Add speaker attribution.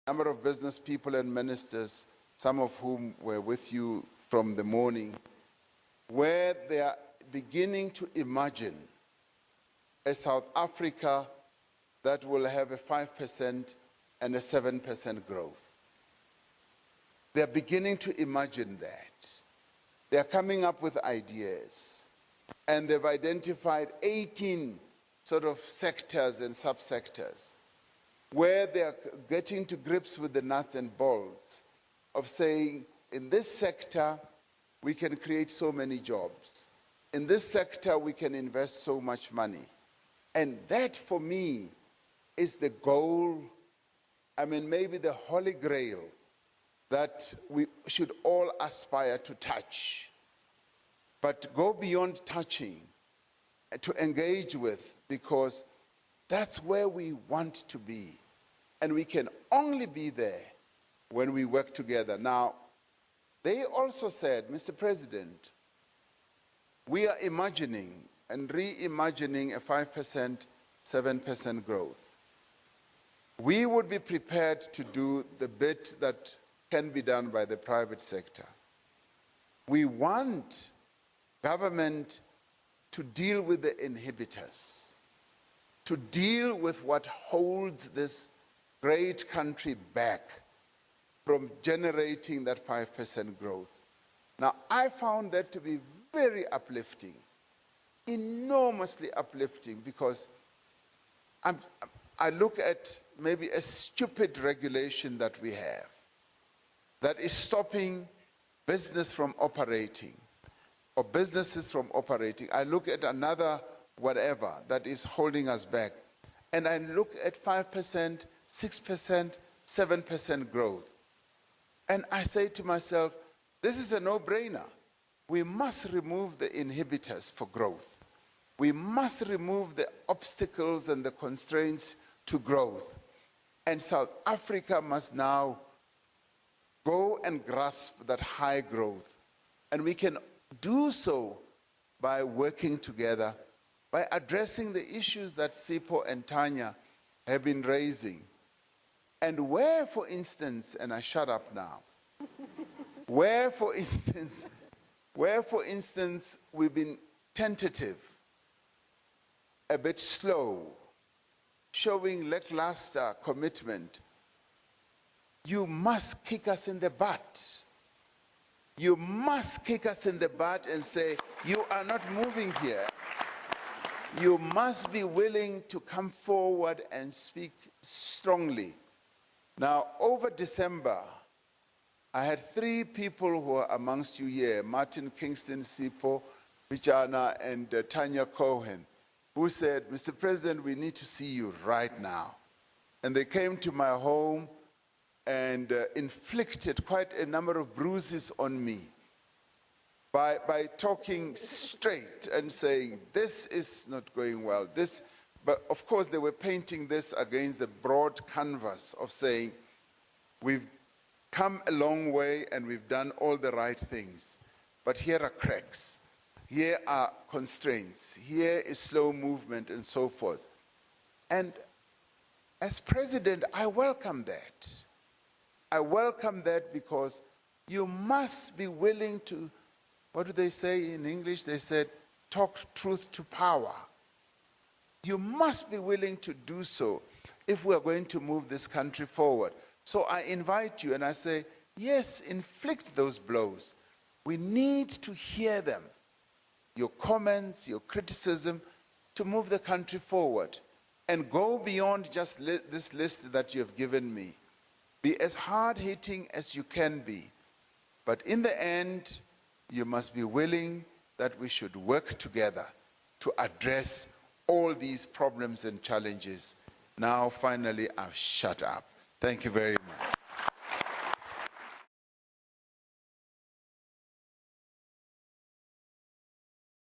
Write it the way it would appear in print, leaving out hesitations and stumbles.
Speaker 1: number of business people and ministers, some of whom were with you from the morning, where they are beginning to imagine a South Africa that will have a 5% and a 7% growth. They are beginning to imagine that. They are coming up with ideas, and they've identified 18 sort of sectors and subsectors where they are getting to grips with the nuts and bolts of saying, in this sector, we can create so many jobs. In this sector, we can invest so much money. And that, for me, is the goal, I mean, maybe the holy grail that we should all aspire to touch. But go beyond touching, to engage with, because that's where we want to be. And we can only be there when we work together. Now, they also said, Mr. President, we are imagining and reimagining a 5%, 7% growth. We would be prepared to do the bit that can be done by the private sector. We want government to deal with the inhibitors, to deal with what holds this great country back from generating that 5% growth. Now, I found that to be very uplifting, enormously uplifting, because I look at maybe a stupid regulation that we have that is stopping business from operating, or businesses from operating. I look at another whatever that is holding us back, and I look at 5%, 6%, 7% growth. And I say to myself, this is a no-brainer. We must remove the inhibitors for growth. We must remove the obstacles and the constraints to growth. And South Africa must now go and grasp that high growth. And we can do so by working together, by addressing the issues that Sipho and Tanya have been raising. And where, for instance, and I shut up now, where, for instance, we've been tentative, a bit slow, showing lackluster commitment, you must kick us in the butt. You must kick us in the butt and say, you are not moving here. You must be willing to come forward and speak strongly. Now, over December, I had 3 people who are amongst you here, Martin Kingston, Sipho, Vichana, and Tanya Cohen, who said, Mr. President, we need to see you right now. And they came to my home and inflicted quite a number of bruises on me by talking straight and saying, this is not going well. But of course, they were painting this against the broad canvas of saying, we've come a long way and we've done all the right things. But here are cracks. Here are constraints. Here is slow movement and so forth. And as president, I welcome that. I welcome that because you must be willing to, what do they say in English? They said, talk truth to power. You must be willing to do so if we are going to move this country forward. So I invite you and I say, yes, inflict those blows. We need to hear them, your comments, your criticism, to move the country forward and go beyond just this list that you have given me. Be as hard-hitting as you can be. But in the end, you must be willing that we should work together to address all these problems and challenges. Now, finally, I've shut up. Thank you very much.